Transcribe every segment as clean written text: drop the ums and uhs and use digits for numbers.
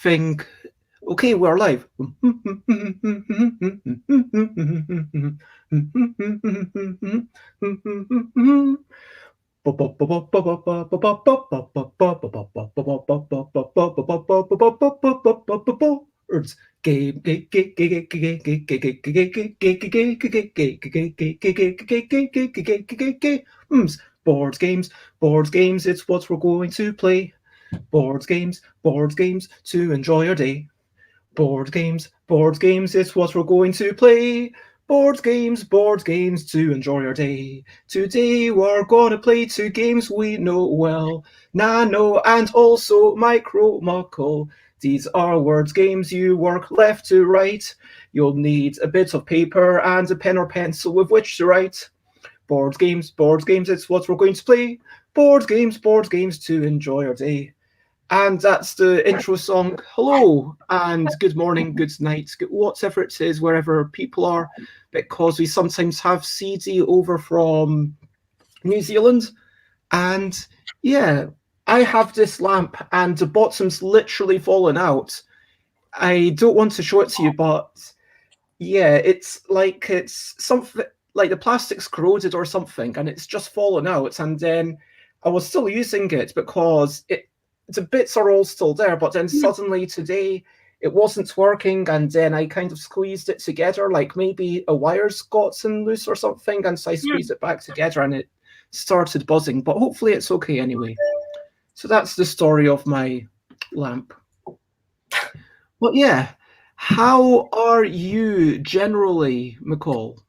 think, okay, we're live. Board games, it's what we're going to play. Board games, to enjoy your day. Board games, it's what we're going to play. Board games, to enjoy your day. Today we're gonna play two games we know well, Nano and also MICRO-MUCKELL. These are word games, you work left to right. You'll need a bit of paper and a pen or pencil with which to write. Board games, it's what we're going to play. Board games, to enjoy your day. And that's the intro song. Hello, and good morning, good night, whatever it is, wherever people are, because we sometimes have CD over from New Zealand. And yeah, I have this lamp, and the bottom's literally fallen out. I don't want to show it to you, but yeah, it's something like the plastic's corroded or something, and it's just fallen out. And then I was still using it because the bits are all still there, but then suddenly today it wasn't working, and then I kind of squeezed it together, like maybe a wire's gotten loose or something, and so I squeezed it back together and it started buzzing, but hopefully it's okay anyway. So that's the story of my lamp. But yeah, how are you generally, McCall?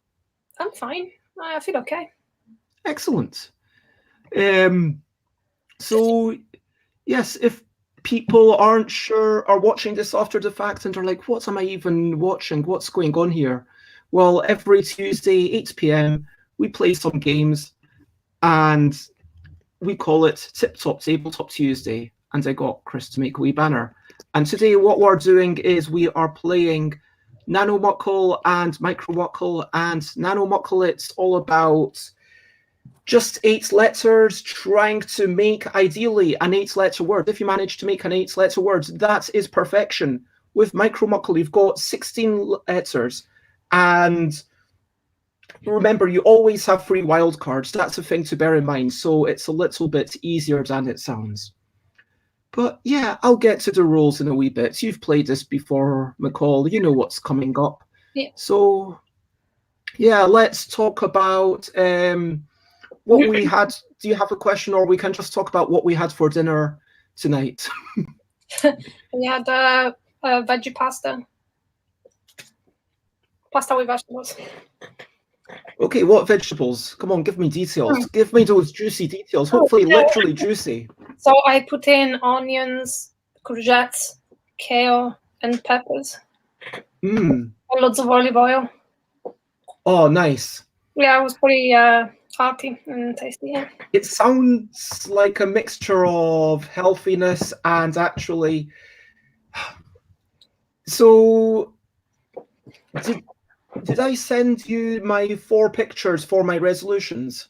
I'm fine. I feel okay. Excellent. So yes, if people aren't sure, are watching this after the fact and are like, what am I even watching? What's going on here? Well, every Tuesday, 8 p.m, we play some games, and we call it Tip-Top Tabletop Tuesday, and I got Chris to make a wee banner. And today what we're doing is we are playing NANO-MUCKELL and MICRO-MUCKELL. And NANO-MUCKELL, it's all about just 8 letters, trying to make, ideally, an 8-letter word. If you manage to make an 8-letter word, that is perfection. With MICRO-MUCKELL, you've got 16 letters. And remember, you always have 3 wildcards. That's a thing to bear in mind. So it's a little bit easier than it sounds. But yeah, I'll get to the rules in a wee bit. You've played this before, McCall. You know what's coming up. Yeah. So yeah, let's talk about what we had. Do you have a question, or we can just talk about what we had for dinner tonight? We had veggie pasta. Pasta with vegetables. Okay, what vegetables? Come on, give me details. Give me those juicy details. Hopefully, literally juicy. So I put in onions, courgettes, kale, and peppers. And lots of olive oil. Oh, nice. Yeah, it was pretty hearty and tasty. Yeah. It sounds like a mixture of healthiness and actually. So, did I send you my 4 pictures for my resolutions?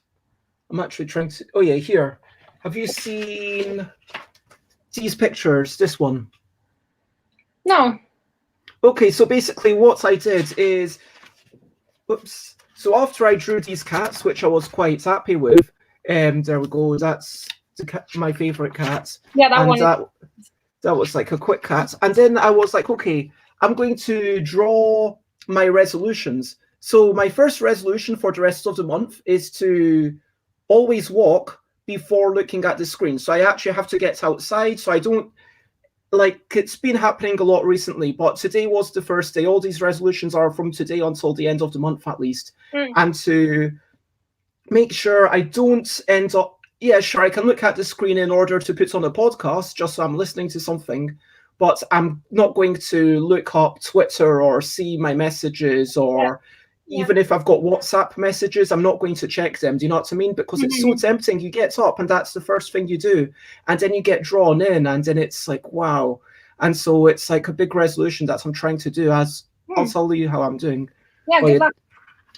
I'm actually trying to. Oh yeah, here. Have you seen these pictures? This one? No. Okay, so basically what I did is, oops. So after I drew these cats, which I was quite happy with, there we go. That's my favorite cat. Yeah, that one. That was like a quick cat. And then I was like, okay, I'm going to draw my resolutions. So my first resolution for the rest of the month is to always walk before looking at the screen. So I actually have to get outside. So I don't, like, it's been happening a lot recently, but today was the first day. All these resolutions are from today until the end of the month at least. And to make sure I don't end up, yeah, sure, I can look at the screen in order to put on a podcast, just so I'm listening to something, but I'm not going to look up Twitter or see my messages, or even if I've got WhatsApp messages, I'm not going to check them. Do you know what I mean? Because it's so tempting. You get up and that's the first thing you do. And then you get drawn in, and then it's like, wow. And so it's like a big resolution that I'm trying to do, as I'll tell you how I'm doing. Yeah, good luck.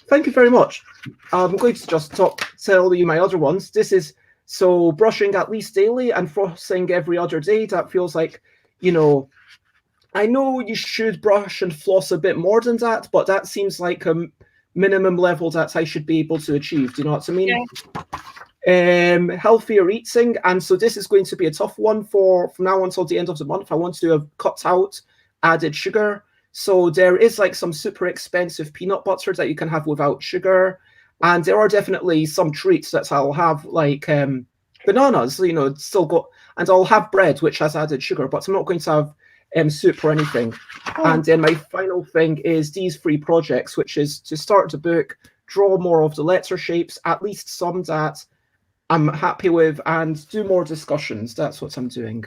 Thank you very much. I'm going to just tell you my other ones. This is, so brushing at least daily and flossing every other day. That feels like, you know, I know you should brush and floss a bit more than that, but that seems like a minimum level that I should be able to achieve. Do you know what I mean? Yeah. Healthier eating, and so this is going to be a tough one from now until the end of the month. I want to have cut out added sugar. So there is like some super expensive peanut butter that you can have without sugar. And there are definitely some treats that I'll have, like bananas, you know, still got, and I'll have bread, which has added sugar, but I'm not going to have soup or anything. And then my final thing is these 3 projects, which is to start the book, draw more of the letter shapes, at least some that I'm happy with, and do more discussions. That's what I'm doing.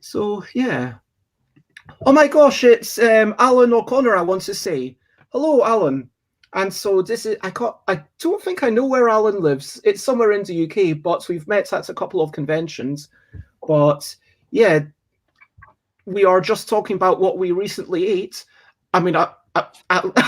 So, yeah. Oh my gosh, it's Alan O'Connor, I want to say. Hello, Alan. And so this is, I don't think I know where Alan lives. It's somewhere in the UK, but we've met at a couple of conventions. But yeah, we are just talking about what we recently ate. I mean,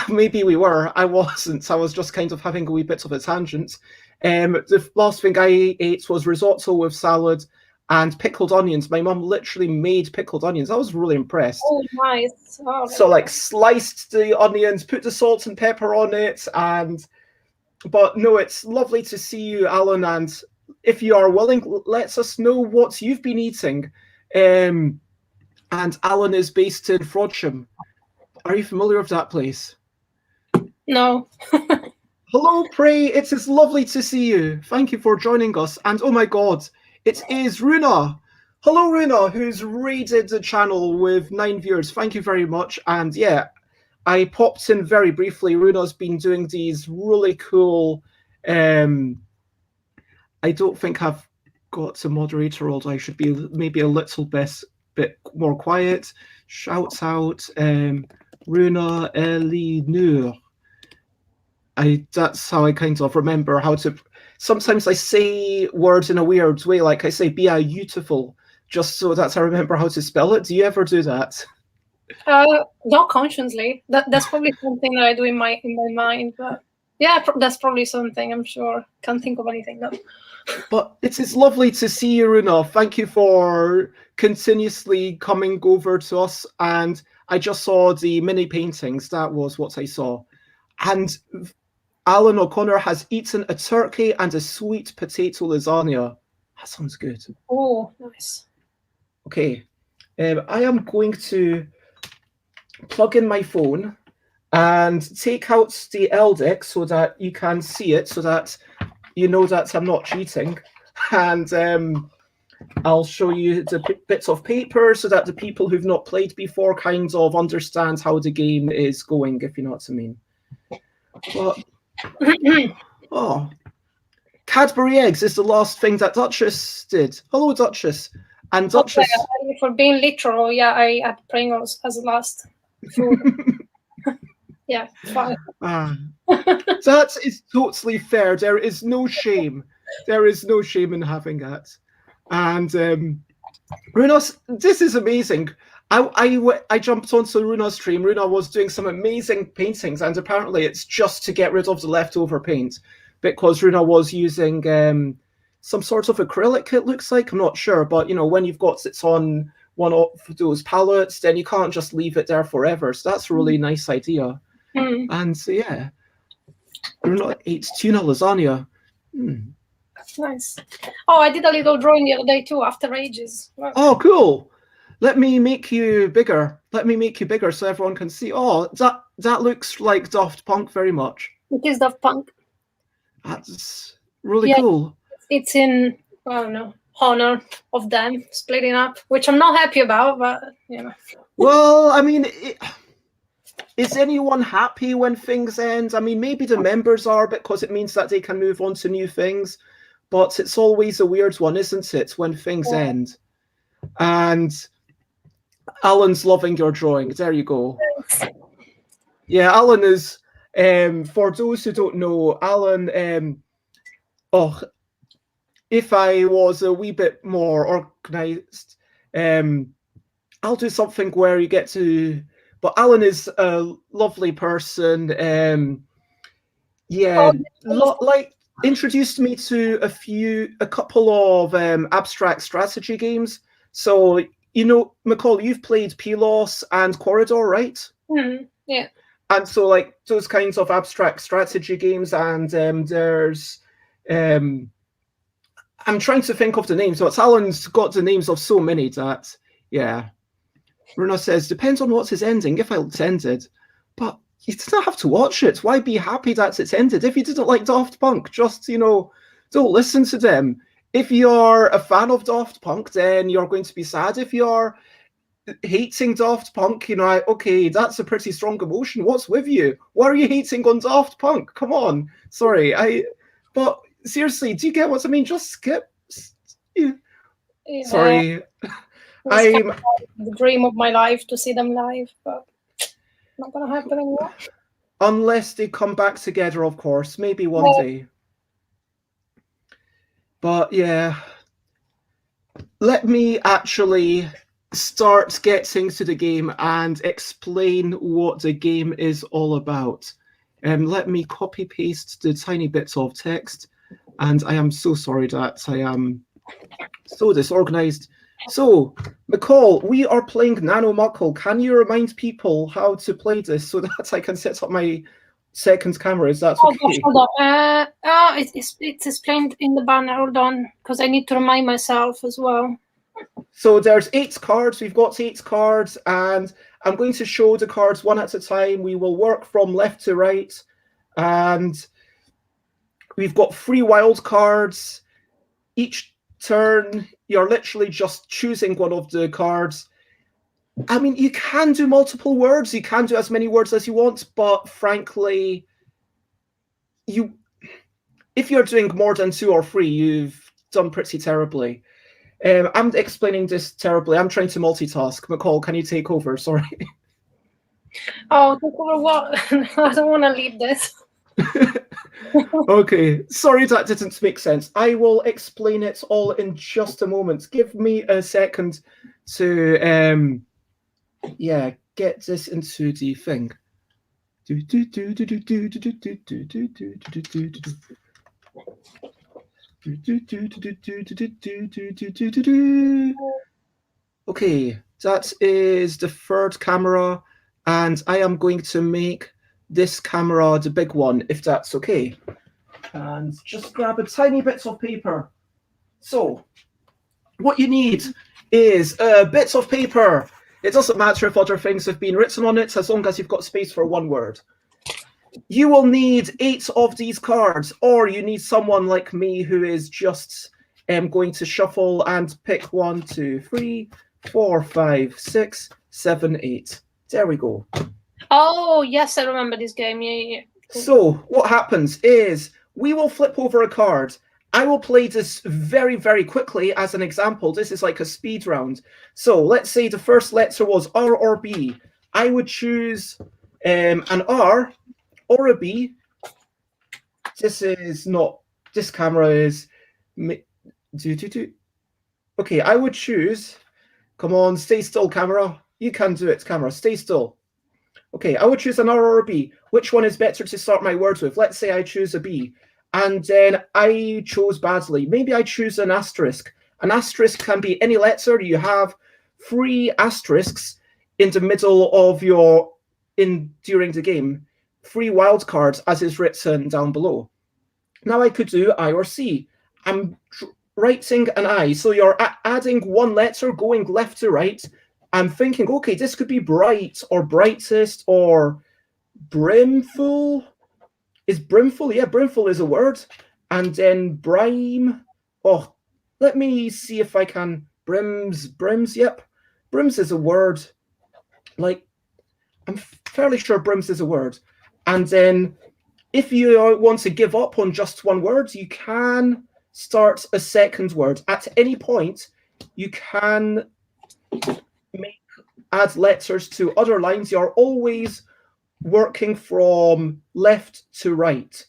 maybe we were. I wasn't. I was just kind of having a wee bit of a tangent. The last thing I ate was risotto with salad and pickled onions. My mum literally made pickled onions. I was really impressed. Oh, nice. Oh, so like sliced the onions, put the salt and pepper on it, but no, it's lovely to see you, Alan, and if you are willing, let us know what you've been eating. And Alan is based in Frodsham. Are you familiar with that place? No. Hello, Prey. It is lovely to see you. Thank you for joining us. And oh my God, it is Runa. Hello, Runa, who's raided the channel with 9 viewers. Thank you very much. And yeah, I popped in very briefly. Runa's been doing these really cool. I don't think I've got a moderator, although I should be maybe a little bit more quiet. Shouts out, Runa Elinur. That's how I kind of remember how to. Sometimes I say words in a weird way, like I say "be a beautiful," just so that I remember how to spell it. Do you ever do that? Not consciously. That's probably something that I do in my mind. But yeah, that's probably something. I'm sure. Can't think of anything though. But it is lovely to see you, Runa. Thank you for continuously coming over to us. And I just saw the mini paintings. That was what I saw. And Alan O'Connor has eaten a turkey and a sweet potato lasagna. That sounds good. Oh, nice. Okay. I am going to plug in my phone and take out the LDEC so that you can see it, so that you know that I'm not cheating. And I'll show you the bits of paper so that the people who've not played before kind of understand how the game is going, if you know what I mean. But, oh, Cadbury eggs is the last thing that Duchess did. Hello, Duchess. And Duchess. Okay, for being literal, yeah, I had Pringles as the last food. Yeah, fine. That is totally fair. There is no shame. There is no shame in having that. And Runa's, this is amazing. I jumped onto Runa's stream. Runa was doing some amazing paintings, and apparently it's just to get rid of the leftover paint, because Runa was using some sort of acrylic, it looks like. I'm not sure, but you know, when you've got it on one of those palettes, then you can't just leave it there forever. So that's a really nice idea. And so yeah, Runa ate tuna lasagna. Nice. Oh, I did a little drawing the other day too, after ages. Wow. Oh, cool. Let me make you bigger. Let me make you bigger so everyone can see. Oh, that looks like Daft Punk very much. It is Daft Punk. That's really cool. It's in, I don't know, honor of them splitting up, which I'm not happy about, but you know. Well, I mean, is anyone happy when things end? I mean, maybe the members are, because it means that they can move on to new things. But it's always a weird one, isn't it, when things end? And Alan's loving your drawing. There you go. Thanks. Yeah, Alan is, for those who don't know, Alan, if I was a wee bit more organized, I'll do something where you get to, but Alan is a lovely person. Like, introduced me to a couple of abstract strategy games. So you know, McCall, you've played Pelos and Corridor, right? Yeah. And so, like, those kinds of abstract strategy games, and there's, I'm trying to think of the names, but Alan's got the names of so many that, yeah. Runa says, depends on what's his ending, if it's ended. But you don't have to watch it. Why be happy that it's ended? If you didn't like Daft Punk, just, you know, don't listen to them. If you're a fan of Daft Punk, then you're going to be sad. If you're hating Daft Punk, you know, okay, that's a pretty strong emotion. What's with you? Why are you hating on Daft Punk? Come on. Sorry, but seriously, do you get what I mean? Just skip. Yeah. Sorry. I'm the dream of my life to see them live, but not gonna happen anymore. Unless they come back together, of course. Maybe one day. But yeah, let me actually start getting to the game and explain what the game is all about. Let me copy paste the tiny bits of text, and I am so sorry that I am so disorganized. So, McCall, we are playing NANO-MUCKELL. Can you remind people how to play this so that I can set up my second camera? Is that okay? Gosh, hold on. It's explained in the banner. Hold on, because I need to remind myself as well. So there's 8 cards. We've got 8 cards, and I'm going to show the cards one at a time. We will work from left to right, and we've got 3 wild cards. Each turn, you're literally just choosing one of the cards. I mean, you can do multiple words. You can do as many words as you want, but frankly, if you're doing more than 2 or 3, you've done pretty terribly. I'm explaining this terribly. I'm trying to multitask. McCall, can you take over? Sorry. Oh, take over what? I don't want to lead this. Okay, sorry that didn't make sense. I will explain it all in just a moment. Give me a second to yeah, get this into the thing. Okay, that is the third camera, and I am going to make this camera the big one, if that's okay. And just grab a tiny bits of paper. So, what you need is bits of paper. It doesn't matter if other things have been written on it, as long as you've got space for one word. You will need 8 of these cards, or you need someone like me who is just going to shuffle and pick 1, 2, 3, 4, 5, 6, 7, 8. There we go. Oh, yes, I remember this game. Yeah. So what happens is we will flip over a card. I will play this very, very quickly as an example. This is like a speed round. So let's say the first letter was R or B. I would choose an R or a B. This is not, this camera is, okay, I would choose, come on, stay still, camera. You can do it, camera, stay still. Okay, I would choose an R or a B. Which one is better to start my words with? Let's say I choose a B. And then I chose badly. Maybe I choose an asterisk. An asterisk can be any letter. You have 3 asterisks in the middle of your, during the game. 3 wildcards, as is written down below. Now I could do I or C. I'm writing an I. So you're adding 1 letter, going left to right. I'm thinking, okay, this could be bright or brightest or brimful. Is brimful? Yeah, brimful is a word. And then brime. Oh, let me see if I can. Brims, yep. Brims is a word. Like, I'm fairly sure brims is a word. And then if you want to give up on just 1 word, you can start a second word. At any point, you can add letters to other lines. You're always working from left to right.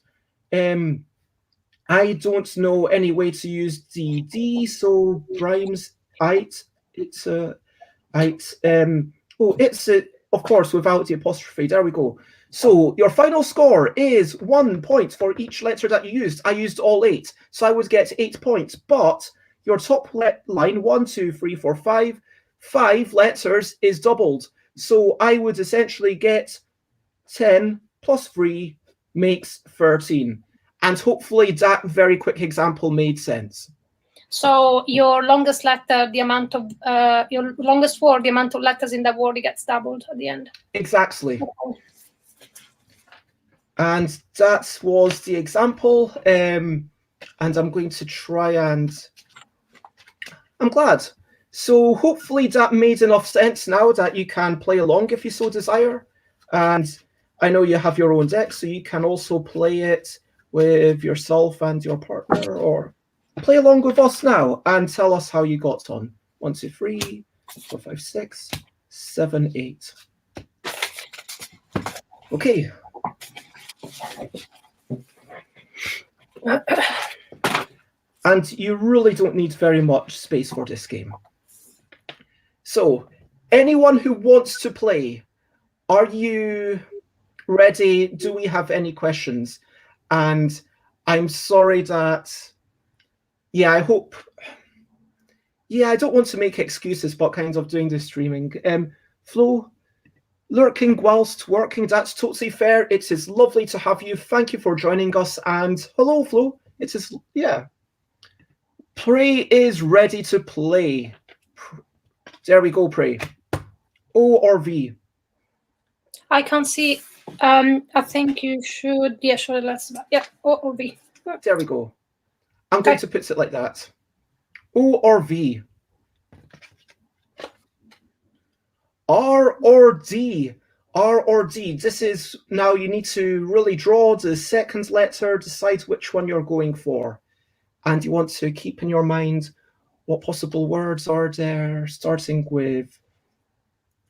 I don't know any way to use the D, so rhymes it. It's a it. Oh, it's a, of course, without the apostrophe. There we go. So your final score is 1 point for each letter that you used. I used all 8, so I would get 8 points. But your top line 1, 2, 3, 4, 5, 5 letters is doubled. So I would essentially get 10 plus 3 makes 13. And hopefully that very quick example made sense. So your longest letter, the amount of your longest word, the amount of letters in that word gets doubled at the end. Exactly. Okay. And that was the example. And I'm going to try and... I'm glad. So hopefully that made enough sense now that you can play along if you so desire. And I know you have your own deck, so you can also play it with yourself and your partner, or play along with us now and tell us how you got on. 1, 2, 3, 4, 5, 6, 7, 8. Okay. And you really don't need very much space for this game. So, anyone who wants to play, are you ready? Do we have any questions? And I'm sorry that, I hope, I don't want to make excuses, but kind of doing the streaming. Flo, lurking whilst working, that's totally fair. It is lovely to have you. Thank you for joining us. And hello, Flo. It is, Prey is ready to play. There we go, Prey. O or V? I can't see. I think you should. Yeah, sure. O or V. There we go. I'm going to put it like that. O or V? R or D? R or D? This is now you need to really draw the second letter, decide which one you're going for. And you want to keep in your mind what possible words are there, starting with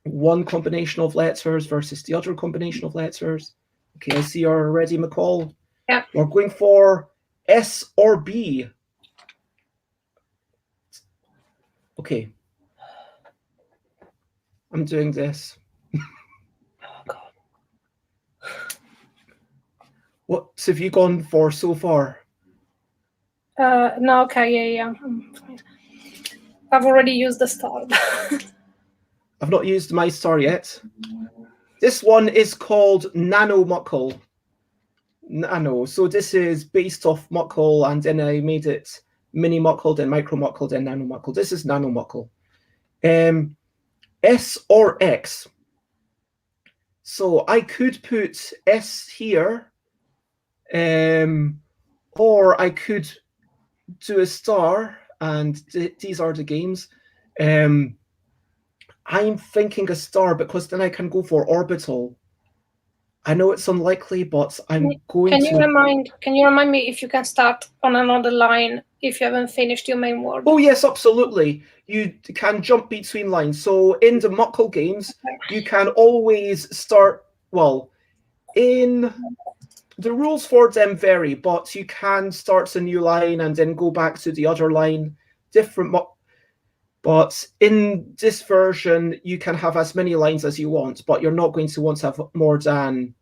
one combination of letters versus the other combination of letters. Okay, I see you're ready, McCall. Yeah. We're going for S or B. Okay. I'm doing this. Oh, God. What have you gone for so far? No, okay, yeah. I've already used the star. I've not used my star yet. This one is called NANO-MUCKELL. Nano. So this is based off Muckle, and then I made it mini-MUCKELL, then micro-MUCKELL, then NANO-MUCKELL. This is NANO-MUCKELL. S or X? So I could put S here, or I could do a star, and these are the games. I'm thinking a star because then I can go for orbital. I know it's unlikely, but I'm going to... Can you remind me if you can start on another line if you haven't finished your main word? Oh, yes, absolutely. You can jump between lines. So in the Muckle games, you can always start... Well, in... The rules for them vary, but you can start a new line and then go back to the other line. But in this version, you can have as many lines as you want, but you're not going to want to have more than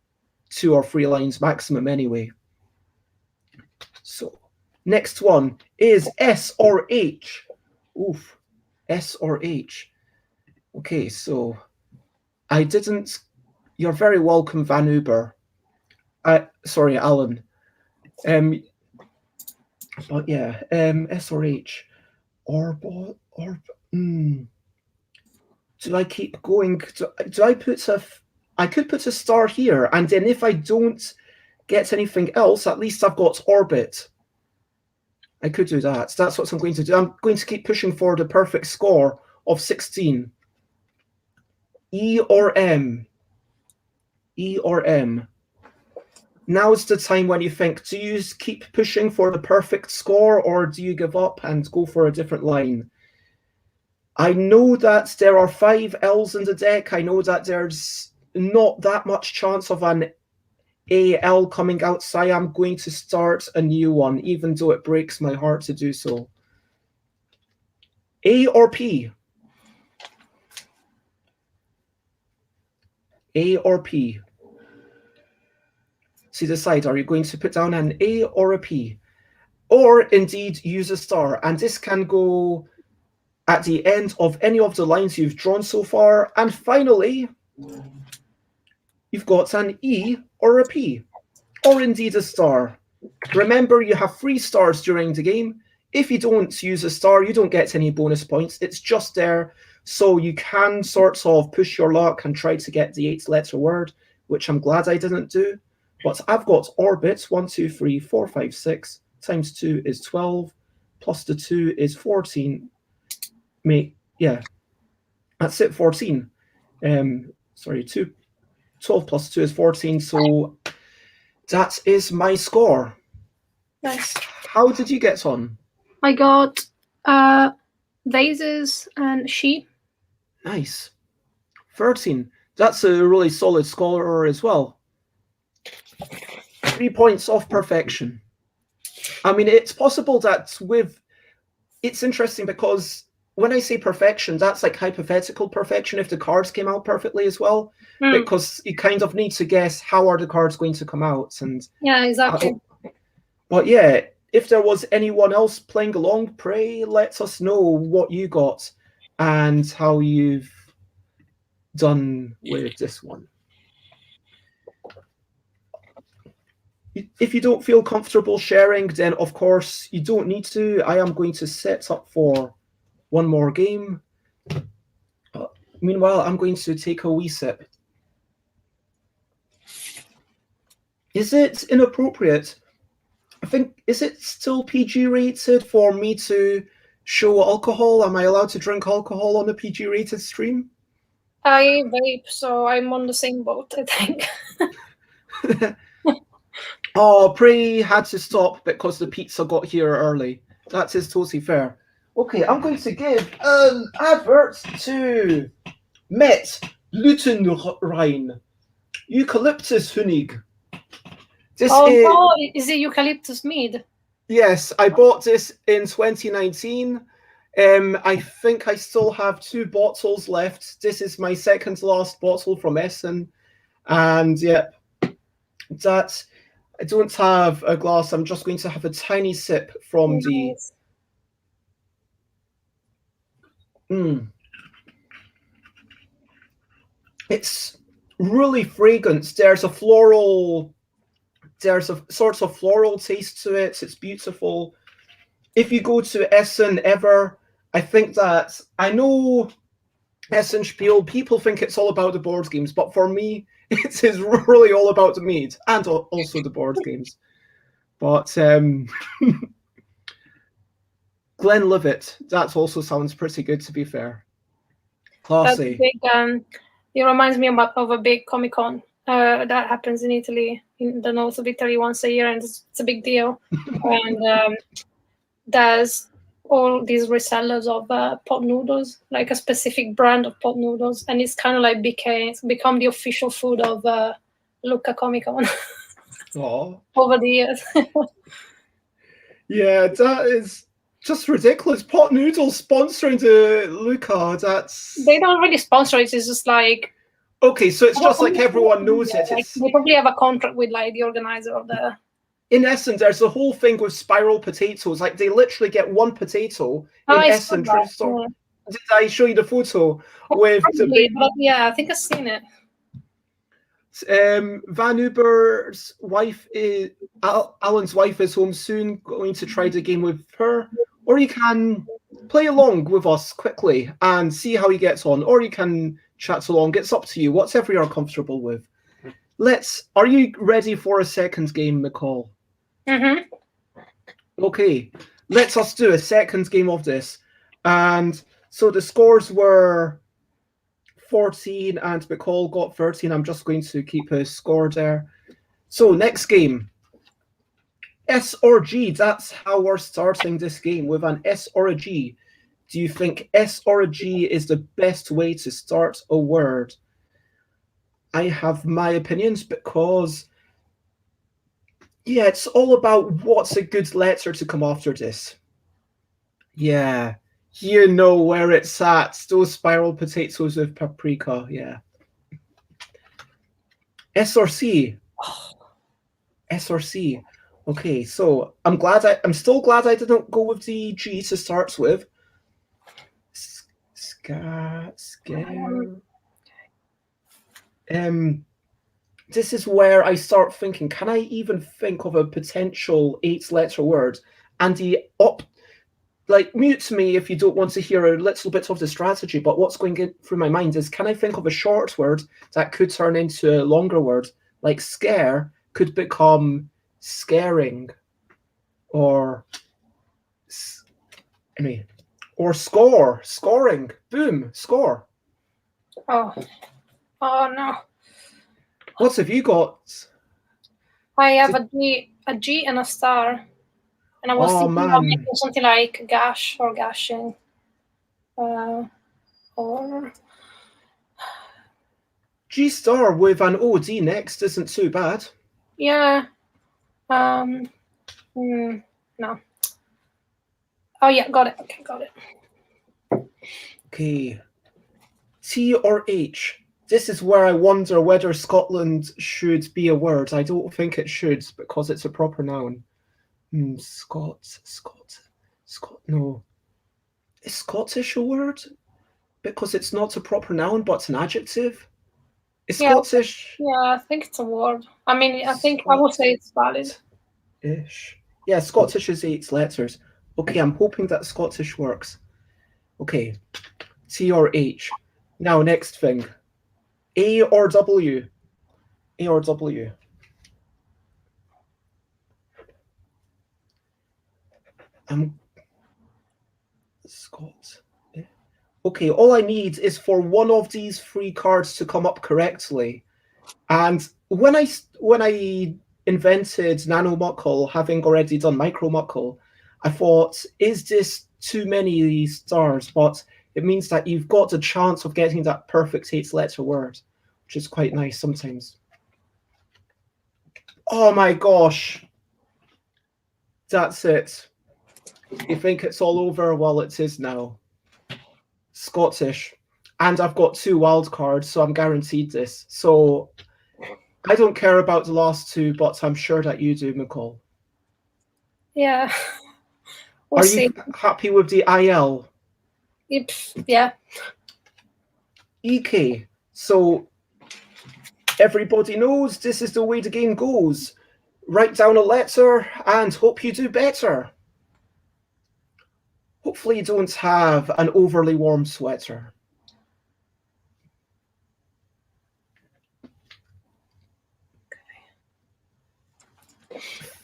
2 or 3 lines maximum anyway. So next one is S or H. Oof, S or H. Okay, so I didn't... You're very welcome, Van Uber. Sorry, Alan. But yeah, S or H. Do I keep going? Do I put a... I could put a star here, and then if I don't get anything else, at least I've got orbit. I could do that. That's what I'm going to do. I'm going to keep pushing for the perfect score of 16. E or M? E or M? Now's the time when you think, do you keep pushing for the perfect score, or do you give up and go for a different line? I know that there are 5 L's in the deck. I know that there's not that much chance of an AL coming out, so I am going to start a new one, even though it breaks my heart to do so. A or P? A or P? So decide, are you going to put down an A or a P? Or indeed use a star, and this can go at the end of any of the lines you've drawn so far. And finally, you've got an E or a P, or indeed a star. Remember, you have 3 stars during the game. If you don't use a star, you don't get any bonus points. It's just there so you can sort of push your luck and try to get the 8-letter word, which I'm glad I didn't do. But I've got orbit, 1, 2, 3, 4, 5, 6, times 2 is 12, plus the 2 is 14. Yeah, that's it, 14. Sorry, 12 plus 2 is 14, so that is my score. Nice. How did you get on? I got vases and sheep. Nice. 13. That's a really solid score as well. 3 points off perfection. I mean, it's possible that it's interesting because when I say perfection, that's like hypothetical perfection if the cards came out perfectly as well, because you kind of need to guess how are the cards going to come out. And yeah, exactly. But yeah, if there was anyone else playing along, pray let us know what you got and how you've done with this one. If you don't feel comfortable sharing, then of course you don't need to. I am going to set up for one more game. Meanwhile, I'm going to take a wee sip. Is it inappropriate? I think, is it still PG rated for me to show alcohol? Am I allowed to drink alcohol on a PG rated stream? I vape, so I'm on the same boat, I think. Oh, Prey had to stop because the pizza got here early. That is totally fair. Okay, I'm going to give an advert to Met Lutenrein Eucalyptus Honig. Is it eucalyptus mead? Yes, I bought this in 2019. I think I still have 2 bottles left. This is my second last bottle from Essen. And yep, that I don't have a glass. I'm just going to have a tiny sip from the... It's really fragrant. There's a sort of floral taste to it. It's beautiful. If you go to Essen ever, I think that, I know Essen Spiel, people think it's all about the board games, but for me, it is really all about the mead and also the board games. But Glenlivet, that also sounds pretty good, to be fair. Classy. It reminds me of a big Comic-Con that happens in Italy, in the north of Italy once a year, and it's a big deal. And there's all these resellers of pot noodles, like a specific brand of pot noodles, and it's kind of like become the official food of Lucca Comic-Con over the years. Yeah, that is just ridiculous. Pot noodles sponsoring the Lucca, they don't really sponsor it. It's just like, okay, so it's just like everyone knows it. Like, they probably have a contract with like the organizer of the... In Essen, there's a whole thing with spiral potatoes. Like, they literally get 1 potato in Essen. Yeah. Did I show you the photo with the big... Yeah, I think I've seen it. Van Uber's wife is... Alan's wife is home soon, going to try the game with her. Or you can play along with us quickly and see how he gets on. Or you can chat along. It's up to you, whatever you're comfortable with. Are you ready for a second game, McCall? Okay, let us do a second game of this. And so the scores were 14 and McCall got 13. I'm just going to keep a score there. So next game, S or G. That's how we're starting this game, with an S or a G. Do you think S or a G is the best way to start a word? I have my opinions because, yeah, it's all about what's a good letter to come after this. Yeah, you know where it's at. Those spiral potatoes with paprika, yeah. S or C? S or C. Okay, so I'm still glad I didn't go with the G to start with. Scare. This is where I start thinking, can I even think of a potential 8-letter word? And mute me if you don't want to hear a little bit of the strategy, but what's going through my mind is, can I think of a short word that could turn into a longer word? Like scare could become scaring, or scoring. Boom, score. Oh no. What have you got? I have a G and a star. And I was thinking of making something like gash or gashing. Or G star with an OD next isn't too bad. Yeah. No. Oh yeah, got it. Okay, got it. Okay. T or H. This is where I wonder whether Scotland should be a word. I don't think it should, because it's a proper noun. Scott. No. Is Scottish a word? Because it's not a proper noun, but an adjective? Is Scottish? Yeah, I think it's a word. I mean, I think I would say it's valid. Ish. Yeah, Scottish is 8 letters. Okay, I'm hoping that Scottish works. Okay. T or H. Now, next thing. A or W? A or W? Scott. Okay, all I need is for one of these 3 cards to come up correctly. And when I invented NANO-MUCKELL, having already done MICRO-MUCKELL, I thought, is this too many stars? But it means that you've got a chance of getting that perfect 8-letter word, which is quite nice sometimes. Oh my gosh. That's it. You think it's all over? Well, it is now. Scottish. And I've got 2 wild cards, so I'm guaranteed this. So I don't care about the last 2, but I'm sure that you do, McCall. Yeah. Are you happy with the IL? Yeah. EK. So everybody knows this is the way the game goes. Write down a letter and hope you do better. Hopefully you don't have an overly warm sweater.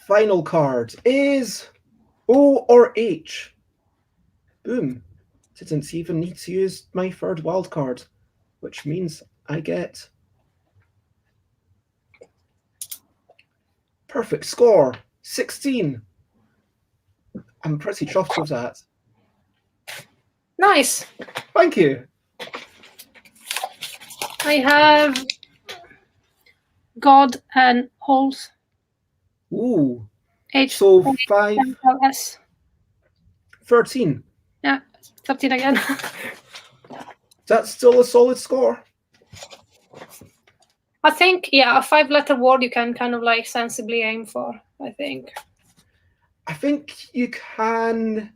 Final card is O or H. Boom. Didn't even need to use my 3rd wild card, which means I get perfect score, 16. I'm pretty chuffed with that. Nice. Thank you. I have God and holes. Ooh. H. So 5. S. 13. Yeah, 13 again. That's still a solid score. I think, yeah, a 5-letter word you can kind of like sensibly aim for, I think. I think you can,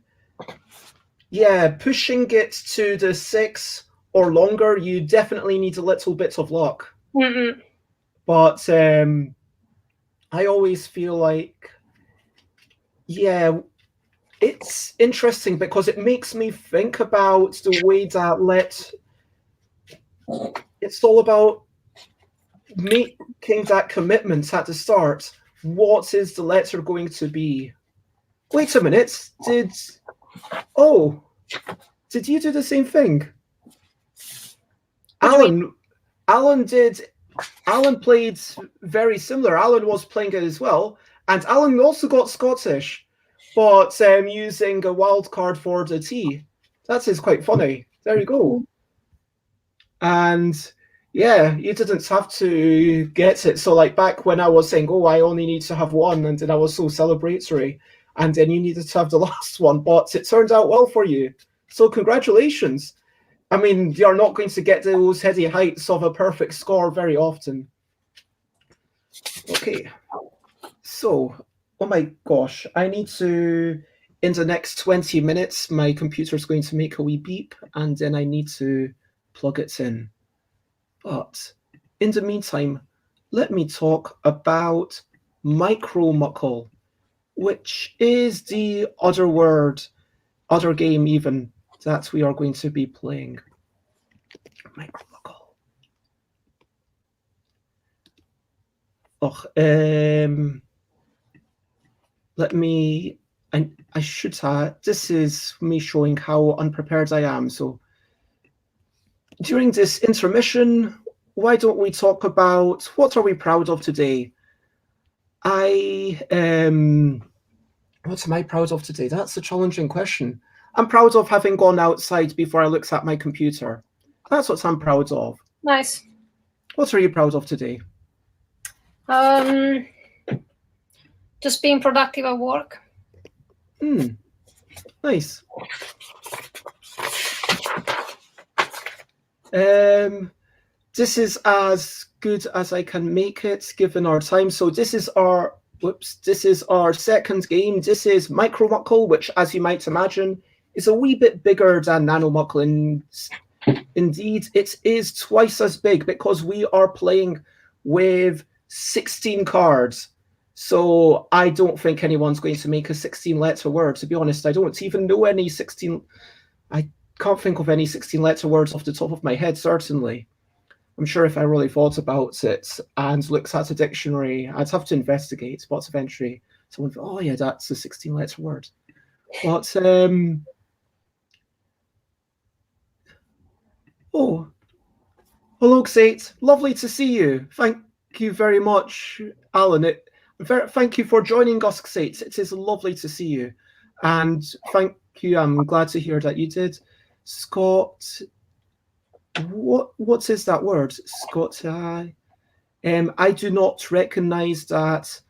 yeah, pushing it to the 6 or longer, you definitely need a little bit of luck. But I always feel like, yeah, it's interesting because it makes me think about the way that it's all about making that commitment at the start. What is the letter going to be? Wait a minute. Did you do the same thing? Alan played very similar. Alan was playing it as well. And Alan also got Scottish, but using a wild card for the T. That is quite funny. There you go. And yeah, you didn't have to get it. So like back when I was saying, oh, I only need to have 1, and then I was so celebratory, and then you needed to have the last one, but it turned out well for you. So congratulations. I mean, you're not going to get those heady heights of a perfect score very often. Okay. So, oh my gosh, I need to in the next 20 minutes, my computer's going to make a wee beep, and then I need to plug it in. But in the meantime, let me talk about MICRO-MUCKELL, which is the other game even, that we are going to be playing. MICRO-MUCKELL. Let me, I should have, this is me showing how unprepared I am. So during this intermission, why don't we talk about what are we proud of today? What am I proud of today? That's a challenging question. I'm proud of having gone outside before I looked at my computer. That's what I'm proud of. Nice. What are you proud of today? Just being productive at work. Nice. This is as good as I can make it given our time. So this is our second game. This is MICRO-MUCKELL, which, as you might imagine, is a wee bit bigger than NANO-MUCKELL. Indeed, it is twice as big because we are playing with 16 cards. So I don't think anyone's going to make a 16-letter word. To be honest, I don't even know any 16. I can't think of any 16-letter words off the top of my head, certainly. I'm sure if I really thought about it and looked at a dictionary, I'd have to investigate, but eventually someone would, oh yeah, that's a 16-letter word. But, oh, hello, Xate. Lovely to see you. Thank you very much, Alan. Thank you for joining us, Xate. It is lovely to see you. And thank you. I'm glad to hear that you did. Scott, what is that word? Scott, I do not recognize that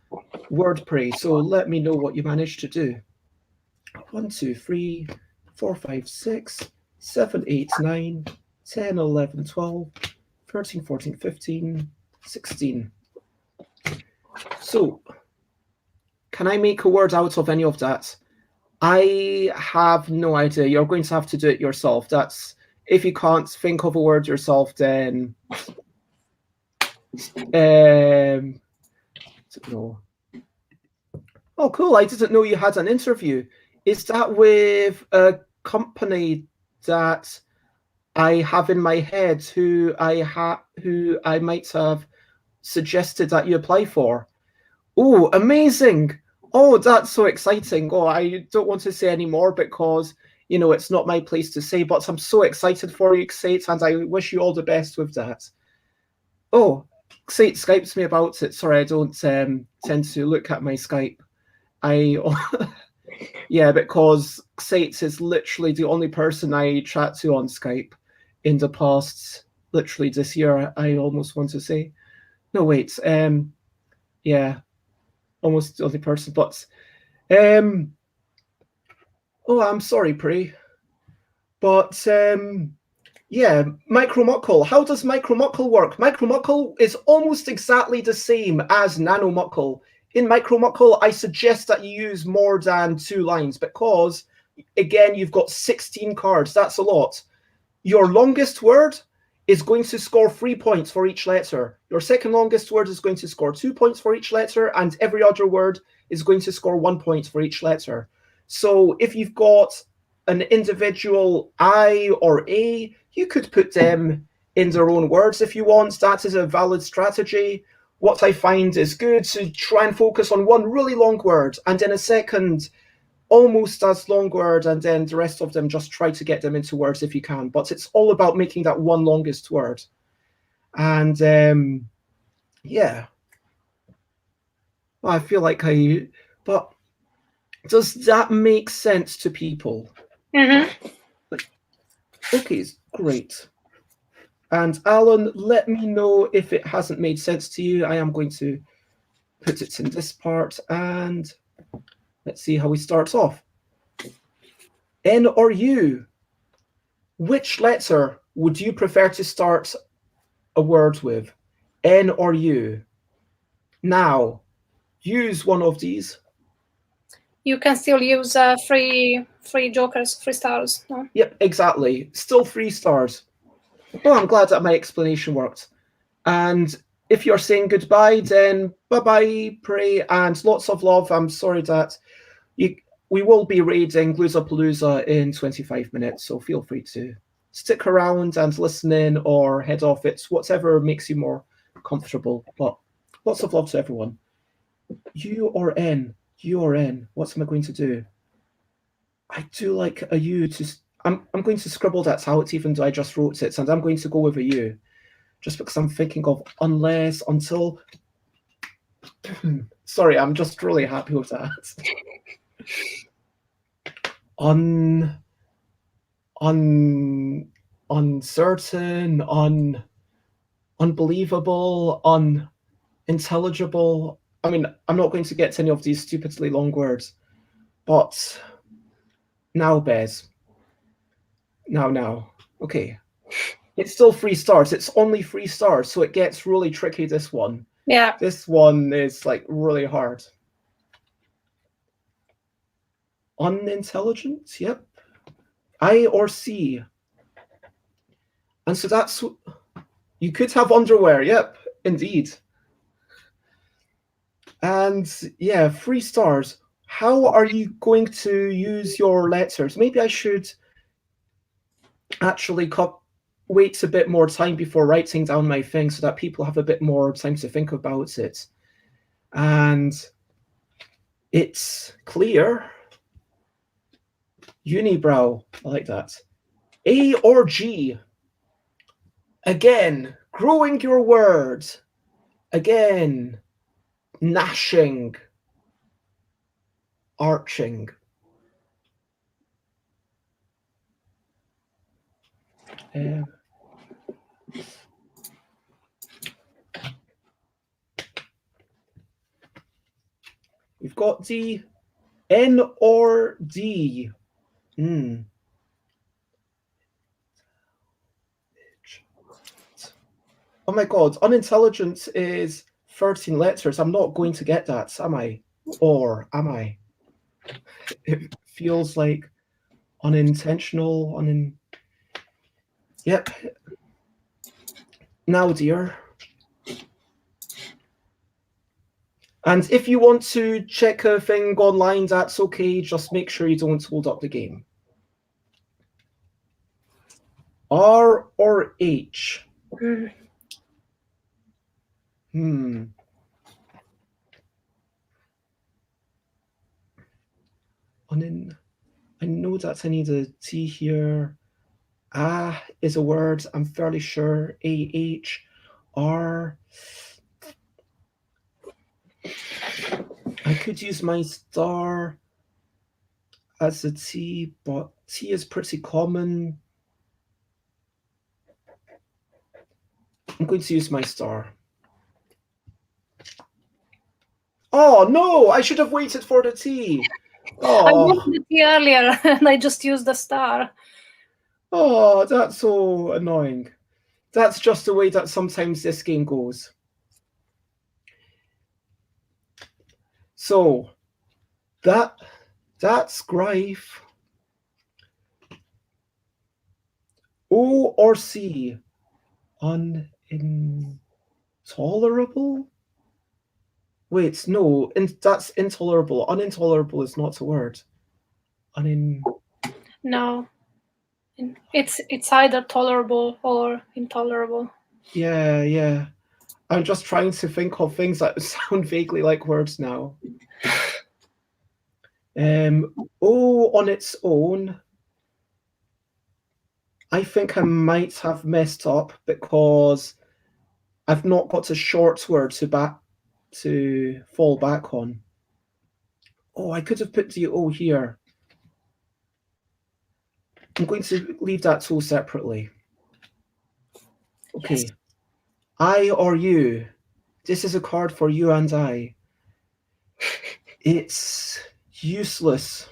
word, Pray. So let me know what you managed to do. 1, 2, 3, 4, 5, 6, 7, 8, 9, 10, 11, 12, 13, 14, 15, 16. So, can I make a word out of any of that? I have no idea. You're going to have to do it yourself. That's, if you can't think of a word yourself, then no. Oh, cool. I didn't know you had an interview. Is that with a company that I have in my head who I might have suggested that you apply for? Oh, amazing. Oh, that's so exciting. Oh, I don't want to say any more because, you know, it's not my place to say, but I'm so excited for you, Xate, and I wish you all the best with that. Oh, Xate Skypes me about it. Sorry, I don't tend to look at my Skype. Yeah, because Xate is literally the only person I chat to on Skype in the past, literally this year, I almost want to say. No, wait. Yeah, almost the only person, but oh, I'm sorry, Pri. But yeah, MICRO-MUCKELL. How does MICRO-MUCKELL work? MICRO-MUCKELL is almost exactly the same as NANO-MUCKELL. In MICRO-MUCKELL, I suggest that you use more than 2 lines because, again, you've got 16 cards. That's a lot. Your longest word is going to score 3 points for each letter. Your second longest word is going to score 2 points for each letter, and every other word is going to score 1 point for each letter. So if you've got an individual I or A, you could put them in their own words if you want. That is a valid strategy. What I find is good to try and focus on one really long word and then a second almost as long word, and then the rest of them just try to get them into words if you can. But it's all about making that one longest word. And yeah, I feel like but does that make sense to people? Okay, great. And Alan, let me know if it hasn't made sense to you. I am going to put it in this part, and let's see how we start off. N or U? Which letter would you prefer to start a word with? N or U? Now, use one of these. you can still use free jokers, 3 stars. No? Yep, exactly. Still 3 stars. Well, I'm glad that my explanation worked. And if you're saying goodbye, then bye-bye, pray, and lots of love. I'm sorry that we will be raiding Loserpalooza in 25 minutes, so feel free to stick around and listen in or head off. It's whatever makes you more comfortable. But lots of love to everyone. U or N? U or N? What am I going to do? I do like a U to... I'm going to scribble that out even though I just wrote it, and I'm going to go with a U. Just because I'm thinking of unless, until... Sorry, I'm just really happy with that. Uncertain, unbelievable, unintelligible. I mean, I'm not going to get to any of these stupidly long words, but now, Bez. Now. Okay. It's still 3 stars. It's only 3 stars, so it gets really tricky, this one. Yeah. This one is, like, really hard. Unintelligent? Yep. I or C. And so that's... You could have underwear. Yep, indeed. And, yeah, 3 stars. How are you going to use your letters? Maybe I should actually wait a bit more time before writing down my thing so that people have a bit more time to think about it. And it's clear. Unibrow, I like that. A or G? Again, growing your word. Again, gnashing. Arching. We've got D, N or D. Oh my god, unintelligent is 13 letters. I'm not going to get that, am I? Or am I? It feels like unintentional, Yep. Now, dear. And if you want to check a thing online, that's okay. Just make sure you don't hold up the game. R or H? I know that I need a T here. Ah is a word, I'm fairly sure. A-H, R. I could use my star as a T, but T is pretty common. I'm going to use my star. Oh, no! I should have waited for the T. Oh. I wanted the T earlier, and I just used the star. Oh, that's so annoying. That's just the way that sometimes this game goes. So, that's Greif. O or C? Intolerable? Wait, no, that's intolerable. Unintolerable is not a word. No. It's either tolerable or intolerable. Yeah. I'm just trying to think of things that sound vaguely like words now. O on its own. I think I might have messed up because I've not got a short word to fall back on. Oh, I could have put the O here. I'm going to leave that O separately. Okay. Yes. I or you. This is a card for you and I. It's useless.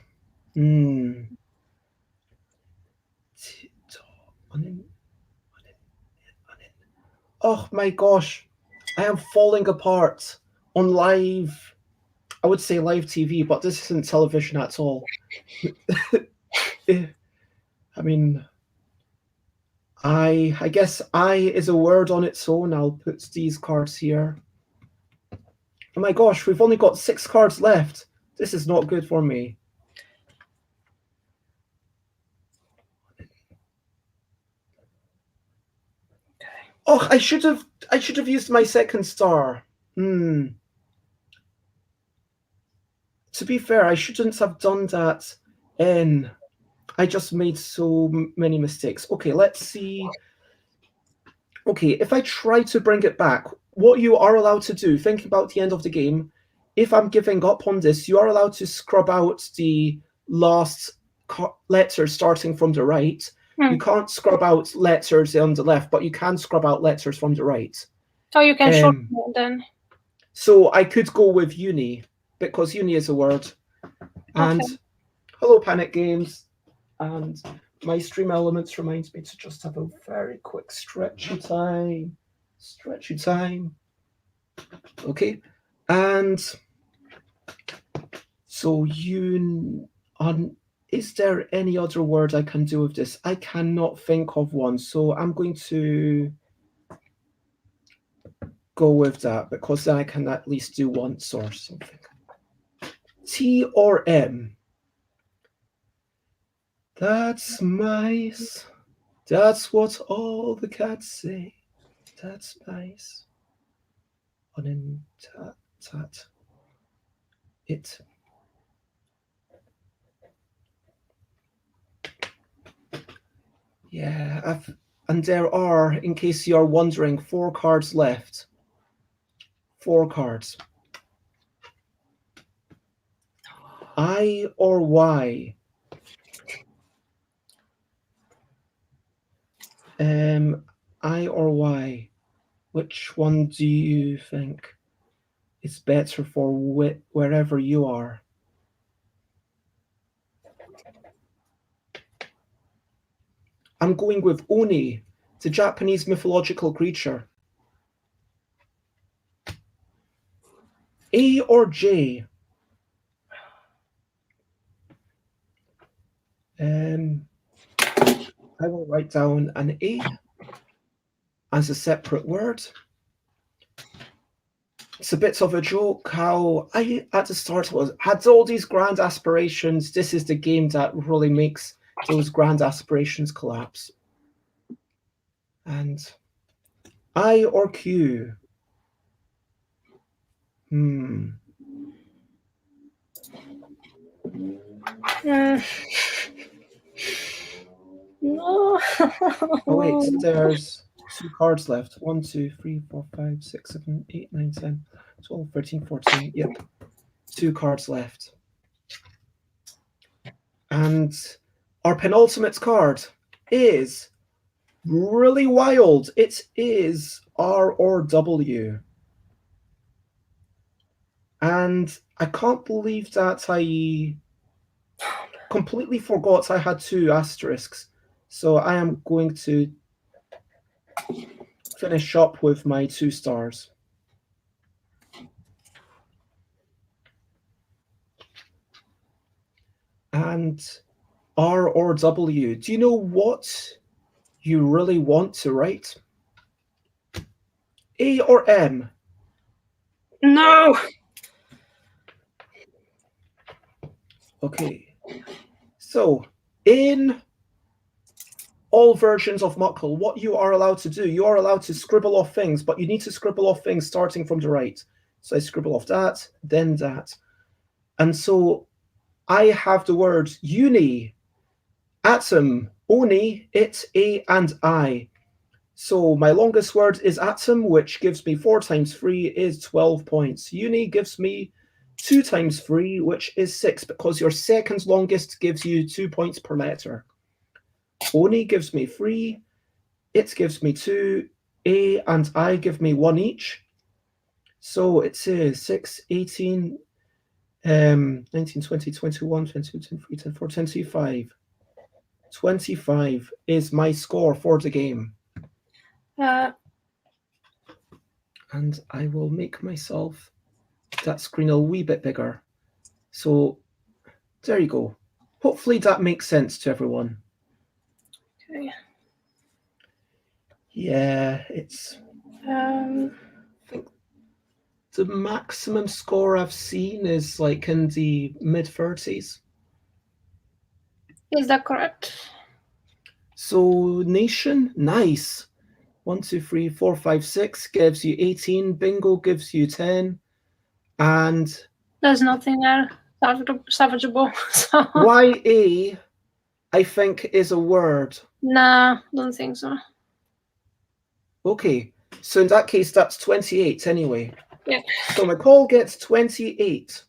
Oh my gosh. I am falling apart on live I would say live TV, but this isn't television at all. I mean, I guess I is a word on its own. I'll put these cards here. Oh my gosh, we've only got 6 cards left. This is not good for me. Oh, I should have used my second star. To be fair, I shouldn't have done that. I just made so many mistakes. Okay, let's see. Okay, if I try to bring it back, what you are allowed to do, think about the end of the game. If I'm giving up on this, you are allowed to scrub out the last letters starting from the right. You can't scrub out letters on the left, but you can scrub out letters from the right. Oh, you can shorten it then. So I could go with uni, because uni is a word. And hello, Panic Games. And my stream elements reminds me to just have a very quick stretchy time. Okay. And so is there any other word I can do with this? I cannot think of one. So I'm going to go with that, because then I can at least do once or something. T or M? That's mice. That's what all the cats say. That's nice. Tat. It. Yeah, and there are, in case you are wondering, 4 cards left. 4 cards. I or Y? I or Y? Which one do you think is better for wherever you are? I'm going with Oni, the Japanese mythological creature. A or J? I will write down an A as a separate word. It's a bit of a joke how I, at the start, had all these grand aspirations. This is the game that really makes those grand aspirations collapse. And I or Q? No. Oh wait, there's 2 cards left. 1, 2, 3, 4, 5, 6, 7, 8, 9, 10, 12, 13, 14. Yep. 2 cards left. And our penultimate card is really wild. It is R or W. And I can't believe that I completely forgot I had 2 asterisks. So I am going to finish up with my 2 stars. And R or W, do you know what you really want to write? A or M? No. Okay. So, in all versions of Muckle, what you are allowed to do, you are allowed to scribble off things, but you need to scribble off things starting from the right. So I scribble off that, then that. And so I have the words uni, atom, oni, it, a, and I. So my longest word is atom, which gives me 4 times 3 is 12 points. Uni gives me 2 times 3, which is 6, because your second longest gives you 2 points per letter. Oni gives me 3, it gives me 2, A and I give me 1 each. So it says 6, 18, 19, 20, 21, 22, 23, 24, 25. 25 is my score for the game. And I will make myself that screen a wee bit bigger. So there you go. Hopefully that makes sense to everyone. Okay. Yeah, it's... Um, I think the maximum score I've seen is like in the mid-30s. is that correct? So nation, nice. 1, 2, 3, 4, 5, 6 gives you 18. Bingo gives you 10. And There's nothing there salvageable. So. YA, I think, is a word. Nah, don't think so. Okay, so in that case, that's 28 anyway. Yeah. So McCall gets 28.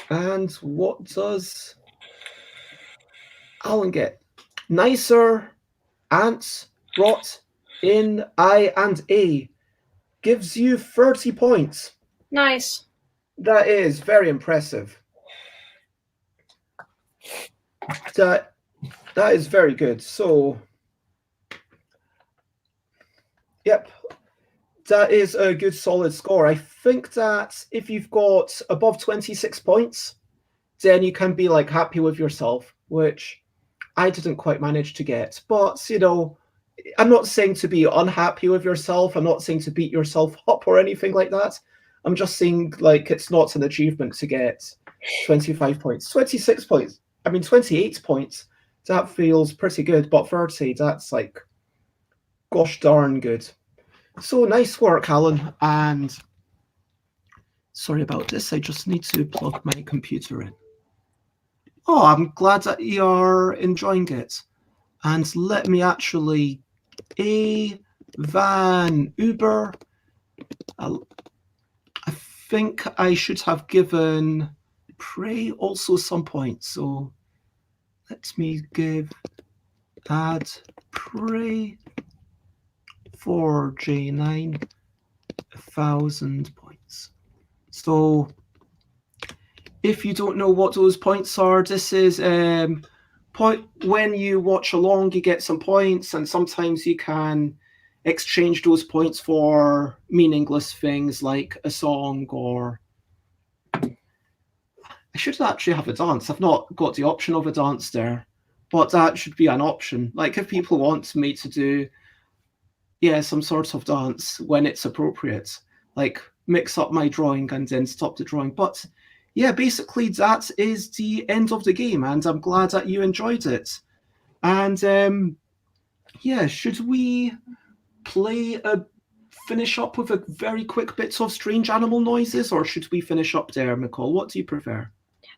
And what does Alan get? Nicer, ants, rot, in, I, and A gives you 30 points. Nice. That is very impressive. That is very good. So, yep, that is a good solid score. I think that if you've got above 26 points, then you can be like happy with yourself, which I didn't quite manage to get. But, you know, I'm not saying to be unhappy with yourself. I'm not saying to beat yourself up or anything like that. I'm just saying, like, it's not an achievement to get 25 points. 26 points. I mean, 28 points. That feels pretty good. But 30, that's like, gosh darn good. So nice work, Alan. And sorry about this. I just need to plug my computer in. Oh, I'm glad that you're enjoying it. And let me actually... A Van Uber. I think I should have given Prey also some points. So let me add Prey for J9 1,000 points. So if you don't know what those points are, this is when you watch along, you get some points, and sometimes you can exchange those points for meaningless things like a song, or I should actually have a dance. I've not got the option of a dance there, but that should be an option. Like if people want me to do, some sort of dance when it's appropriate, like mix up my drawing and then stop the drawing. But yeah, basically that is the end of the game, and I'm glad that you enjoyed it. And should we finish up with a very quick bit of strange animal noises, or should we finish up there, McCall? What do you prefer?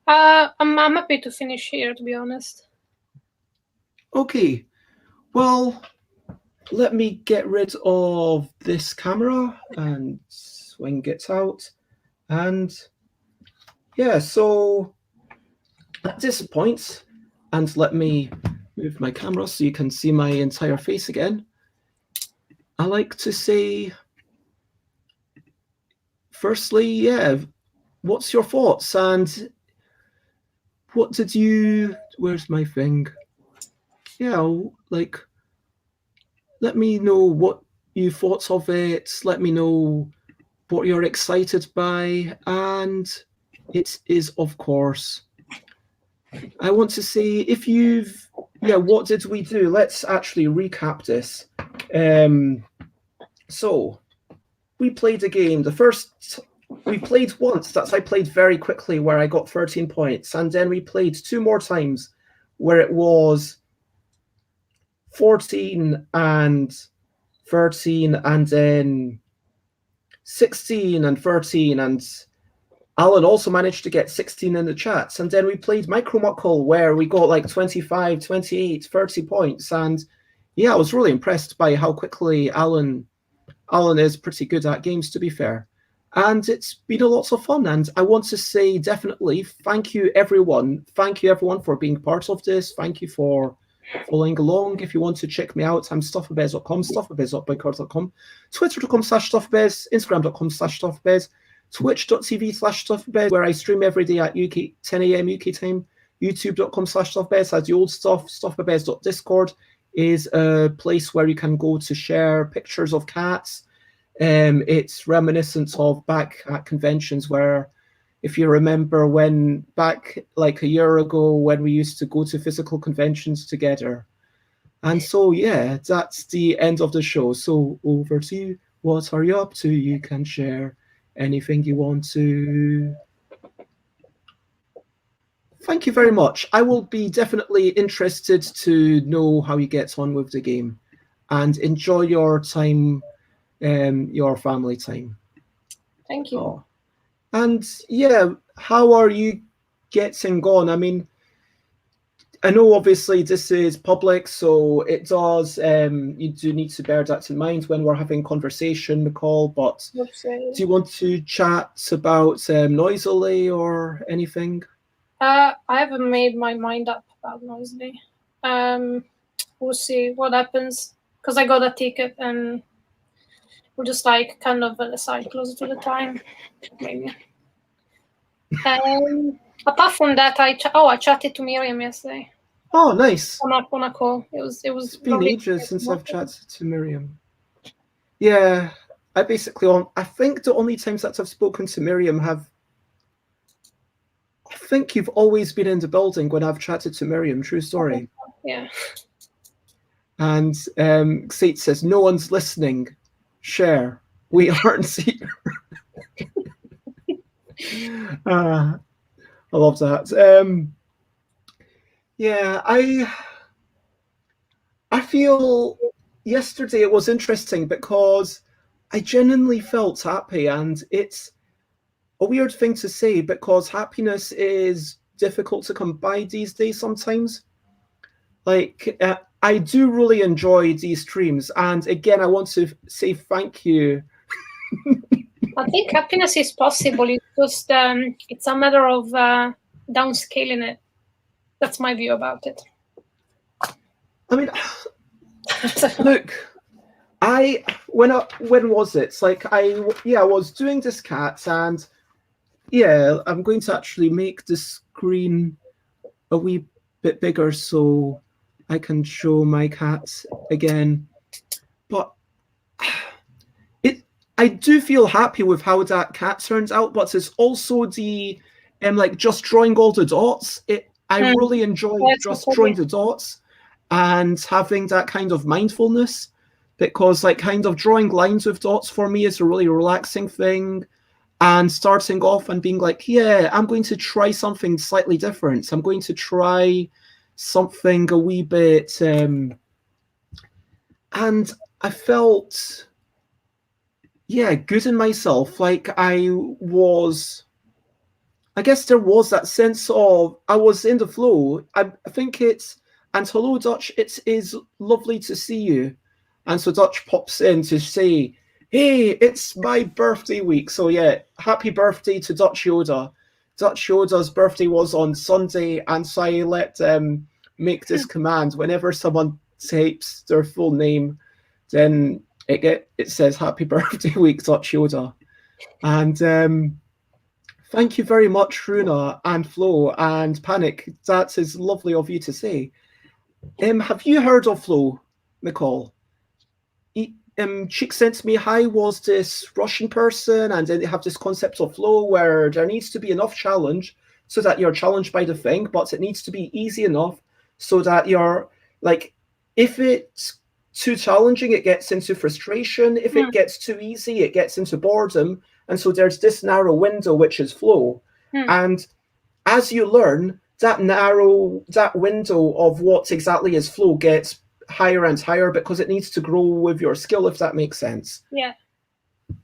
I'm happy to finish here, to be honest. Okay, well, let me get rid of this camera and swing it out. And yeah, so at this point, and let me move my camera so you can see my entire face again. I like to say, firstly, what's your thoughts? And what did you, where's my thing? Like, let me know what you thought of it. Let me know what you're excited by. And it is, of course, I want to say, if you've, what did we do? Let's actually recap this. So we played a game. We played once. I played very quickly, where I got 13 points. And then we played 2 more times where it was 14 and 13, and then 16 and 13. And Alan also managed to get 16 in the chats. And then we played MICRO-MUCKELL, where we got like 25, 28, 30 points. And yeah, I was really impressed by how quickly Alan is pretty good at games, to be fair. And it's been a lot of fun. And I want to say definitely thank you, everyone. Thank you, everyone, for being part of this. Thank you for following along. If you want to check me out, I'm stuffabez.com, stuffabez.wildcards.com, twitter.com/stuffabez, instagram.com/stuffabez, twitch.tv/stuffabez, where I stream every day at 10 a.m. UK time, youtube.com/stuffabez has the old stuff, stuffabez.discord is a place where you can go to share pictures of cats, It's reminiscent of back at conventions where, if you remember, when back like a year ago when we used to go to physical conventions together. And so, yeah, that's the end of the show. So over to you. What are you up to? You can share anything you want to. Thank you very much. I will be definitely interested to know how you get on with the game, and enjoy your time, your family time. Thank you. Oh. And yeah, how are you getting on? I mean, I know obviously this is public, so it does. You do need to bear that in mind when we're having conversation, McCall. But do you want to chat about Noisily or anything? I haven't made my mind up about Noisily. We'll see what happens, because I got a ticket and we'll just like kind of decide closer to the time, maybe. Apart from that, I chatted to Miriam yesterday. Oh, nice. On a call. It was. It's been ages since I've chatted to Miriam. Yeah, I think the only times that I've spoken to Miriam I think you've always been in the building when I've chatted to Miriam. True story. Yeah. And Xate says, no one's listening. Share. We aren't here. I love that. Yeah, I feel yesterday it was interesting because I genuinely felt happy, and it's a weird thing to say because happiness is difficult to come by these days sometimes. Like, I do really enjoy these streams, and again, I want to say thank you. I think happiness is possible. It's just it's a matter of downscaling it. That's my view about it. I mean, look, when was it? It's like I was doing this cat, and yeah, I'm going to actually make the screen a wee bit bigger so I can show my cat again. But I do feel happy with how that cat turns out, but it's also the like just drawing all the dots. I really enjoy just drawing the dots and having that kind of mindfulness, because like kind of drawing lines with dots for me is a really relaxing thing. And starting off and being like, yeah, I'm going to try something slightly different. I'm going to try something a wee bit. And I felt, good in myself. Like I guess there was that sense of I was in the flow. I think and hello, Dutch, it is lovely to see you. And so Dutch pops in to say, hey, it's my birthday week. So yeah, happy birthday to Dutch Yoda. Dutch Yoda's birthday was on Sunday, and so I let make this command. Whenever someone types their full name, then it says happy birthday week, Dutch Yoda. And thank you very much, Runa and Flo and Panic. That is lovely of you to say. Have you heard of Flo, Nicole? Chick sent me, hi, was this Russian person, and then they have this concept of flow where there needs to be enough challenge so that you're challenged by the thing, but it needs to be easy enough so that you're like, if it's too challenging, it gets into frustration. If it gets too easy, it gets into boredom. And so there's this narrow window, which is flow. And as you learn, that window of what exactly is flow gets higher and higher because it needs to grow with your skill, if that makes sense. Yeah.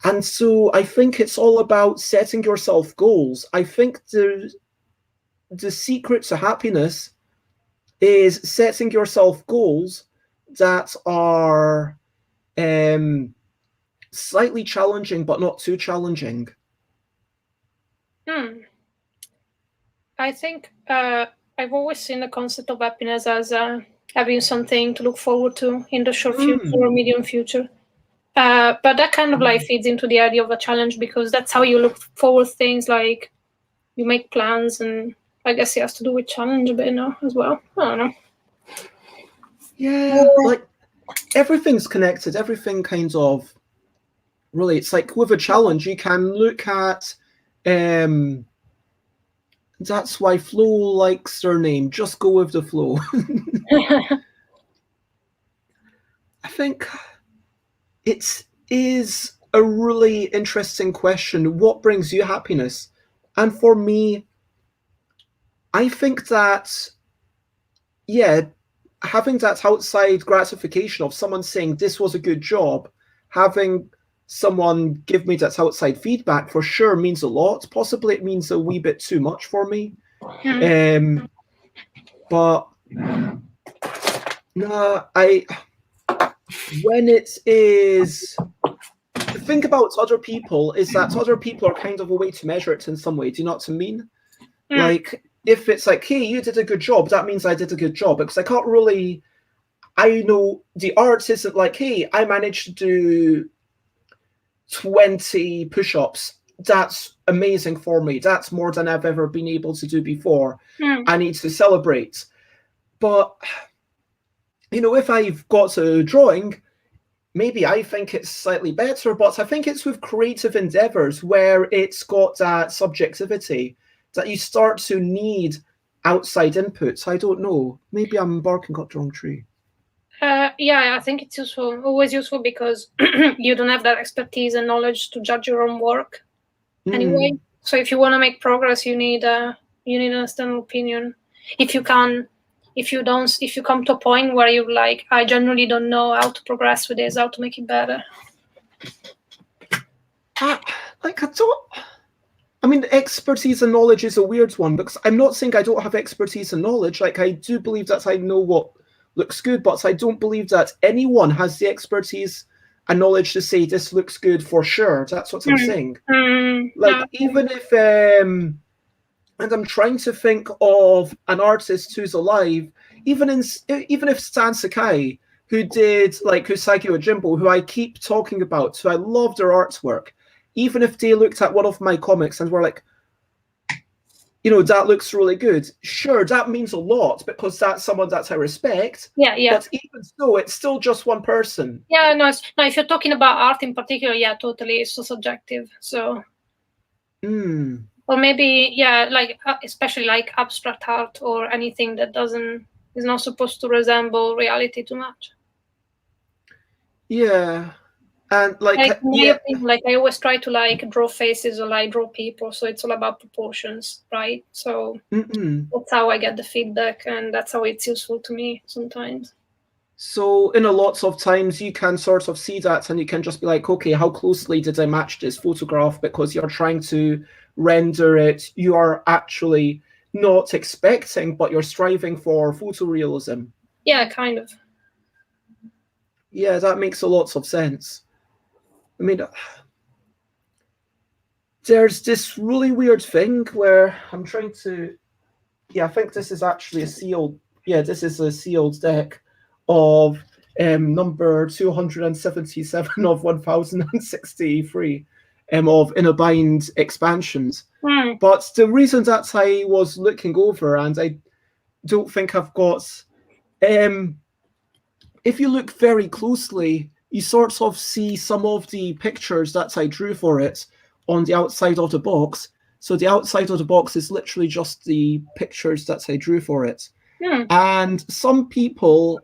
And so I think it's all about setting yourself goals. I think the secret to happiness is setting yourself goals that are slightly challenging but not too challenging. I think I've always seen the concept of happiness as having something to look forward to in the short future or medium future. But that kind of like feeds into the idea of a challenge, because that's how you look forward to things, like you make plans, and I guess it has to do with challenge a bit now as well. I don't know. Yeah, like everything's connected. Everything kind of really, it's like with a challenge, you can look at, that's why Flo likes their name, just go with the flow. I think it is a really interesting question. What brings you happiness? And for me, I think that, yeah, having that outside gratification of someone saying this was a good job, having someone give me that outside feedback for sure means a lot. Possibly it means a wee bit too much for me. But no, when it is, the thing about other people is that other people are kind of a way to measure it in some way. Do you know what I mean? Like, if it's like, hey, you did a good job, that means I did a good job. Because I can't really, I know the art isn't like, hey, I managed to do 20 push-ups. That's amazing for me. That's more than I've ever been able to do before. I need to celebrate. But, you know, if I've got a drawing, maybe I think it's slightly better, but I think it's with creative endeavors where it's got that subjectivity that you start to need outside inputs. I don't know. Maybe I'm barking up the wrong tree. Yeah, I think it's useful, always useful, because you don't have that expertise and knowledge to judge your own work anyway. So if you want to make progress, you need an external opinion. If you come to a point where you're like, I generally don't know how to progress with this, how to make it better. I mean, expertise and knowledge is a weird one, because I'm not saying I don't have expertise and knowledge. Like, I do believe that I know what looks good, but I don't believe that anyone has the expertise and knowledge to say this looks good for sure. That's what I'm saying. Like, even if, and I'm trying to think of an artist who's alive, even if Stan Sakai, who did like Usagi Ojimbo, who I keep talking about, who I love their artwork, even if they looked at one of my comics and were like, you know, that looks really good. Sure, that means a lot because that's someone that I respect. Yeah. But even so, it's still just one person. Yeah, no, if you're talking about art in particular, yeah, totally, it's so subjective. So. Or maybe, yeah, like especially like abstract art or anything that is not supposed to resemble reality too much. Yeah. And like I always try to like draw faces or like draw people, so it's all about proportions, right? So that's how I get the feedback, and that's how it's useful to me sometimes. So in a lots of times you can sort of see that and you can just be like, okay, how closely did I match this photograph? Because you're trying to render it, you are actually not expecting, but you're striving for photorealism. Yeah, kind of. Yeah, that makes a lot of sense. I mean, there's this really weird thing where I'm trying to, I think this is actually a sealed, this is a sealed deck of number 277 of 1063 of In a Bind expansions. But the reason that I was looking over, and I don't think I've got, if you look very closely, you sort of see some of the pictures that I drew for it on the outside of the box. So the outside of the box is literally just the pictures that I drew for it. And some people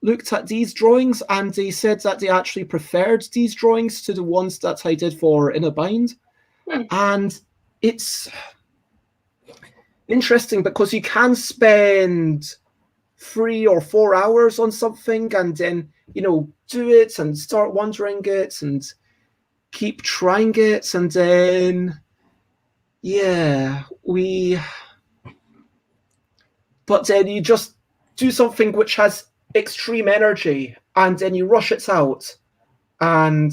looked at these drawings and they said that they actually preferred these drawings to the ones that I did for In a Bind. And it's interesting because you can spend 3 or 4 hours on something and then, you know, do it and start wondering it and keep trying it. And then, but then you just do something which has extreme energy and then you rush it out and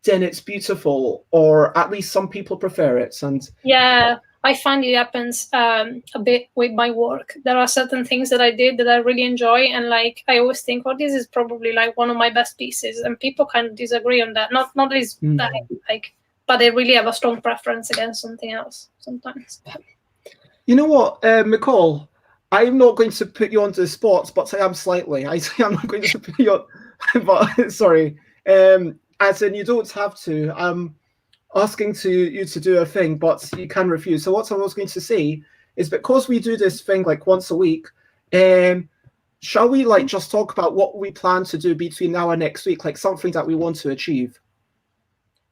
then it's beautiful, or at least some people prefer it. And yeah, I find it happens a bit with my work. There are certain things that I did that I really enjoy, and like I always think, oh, this is probably like one of my best pieces, and people kind of disagree on that. Not least that like, but they really have a strong preference against something else sometimes. You know what, McCall? I'm not going to put you onto the spot, but I am slightly. I'm not going to put you on. But sorry, as in you don't have to. I'm asking you to do a thing, but you can refuse. So what I was going to say is because we do this thing like once a week, shall we like just talk about what we plan to do between now and next week, like something that we want to achieve?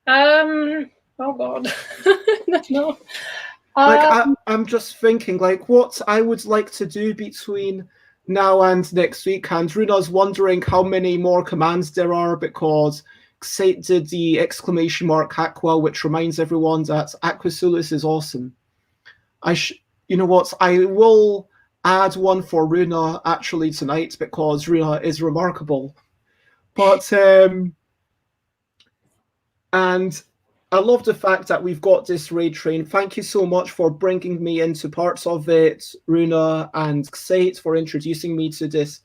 Oh God, no. Like I'm just thinking like what I would like to do between now and next week, and Runa's wondering how many more commands there are because Xate did the exclamation mark Aqua, which reminds everyone that Aquasulus is awesome. You know what? I will add one for Runa actually tonight because Runa is remarkable. But and I love the fact that we've got this raid train. Thank you so much for bringing me into parts of it, Runa and Xate, for introducing me to this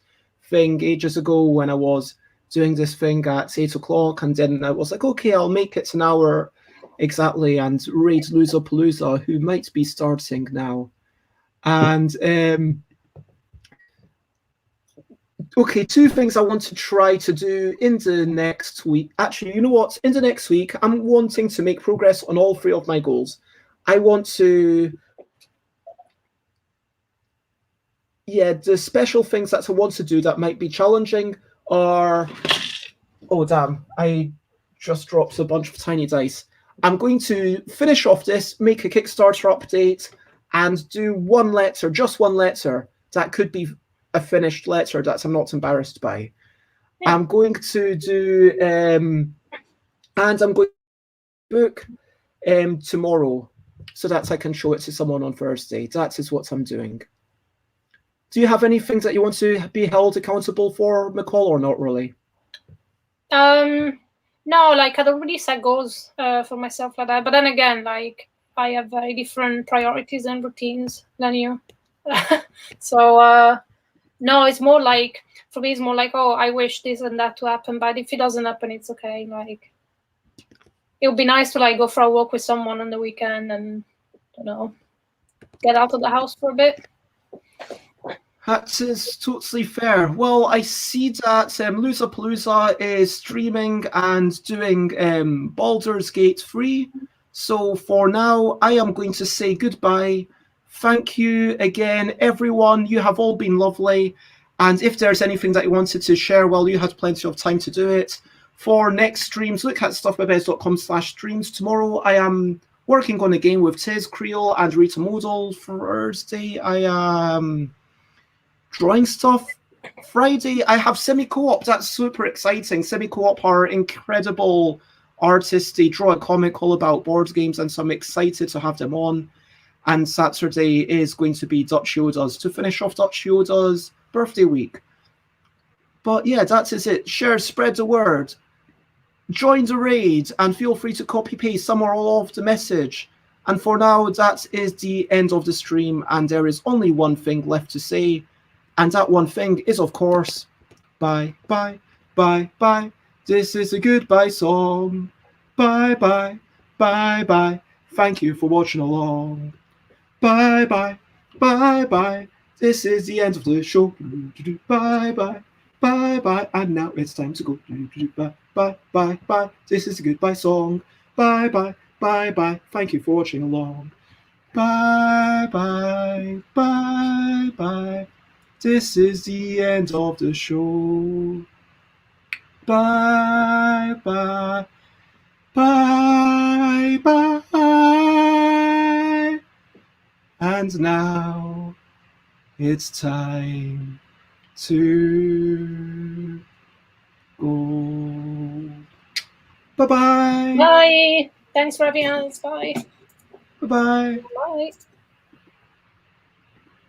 thing ages ago when I was doing this thing at 8 o'clock. And then I was like, okay, I'll make it an hour exactly and raid Loozapalooza, who might be starting now. And okay, two things I want to try to do in the next week. Actually, you know what? In the next week, I'm wanting to make progress on all three of my goals. I want to... Yeah, the special things that I want to do that might be challenging are... Oh, damn. I just dropped a bunch of tiny dice. I'm going to finish off this, make a Kickstarter update, and do one letter, just one letter, that could be a finished letter that I'm not embarrassed by. Yeah. I'm going to do, and I'm going to book tomorrow so that I can show it to someone on Thursday. That is what I'm doing. Do you have anything that you want to be held accountable for, McCall, or not really? No, like I don't really set goals for myself like that. But then again, like I have very different priorities and routines than you. So no, it's more like, for me, it's more like, oh, I wish this and that to happen, but if it doesn't happen, it's okay. Like, it would be nice to like go for a walk with someone on the weekend and, you know, get out of the house for a bit. That is totally fair. Well, I see that Loozapalooza is streaming and doing Baldur's Gate 3. So for now, I am going to say goodbye. Thank you again, everyone. You have all been lovely. And if there's anything that you wanted to share, well, you had plenty of time to do it. For next streams, look at stuffbybez.com/streams. Tomorrow, I am working on a game with Tiz Creel and Rita Modal. Thursday, I am drawing stuff. Friday, I have Semi-Co-op. That's super exciting. Semi-Co-op are incredible artists. They draw a comic all about board games, and so I'm excited to have them on. And Saturday is going to be Dutch Yoda's to finish off Dutch Yoda's birthday week. But yeah, that is it. Share, spread the word. Join the raid, and feel free to copy-paste some or all of the message. And for now, that is the end of the stream, and there is only one thing left to say. And that one thing is, of course, bye, bye, bye, bye. This is a goodbye song. Bye, bye, bye, bye. Thank you for watching along. Bye, bye, bye, bye. This is the end of the show. Bye, bye, bye, bye. And now it's time to go. Bye, bye, bye, bye. This is a goodbye song. Bye, bye, bye, bye. Thank you for watching along. Bye, bye, bye, bye. This is the end of the show. Bye, bye, bye, bye. And now it's time to go. Bye-bye. Bye. Thanks for having us. Bye. Bye-bye. Bye.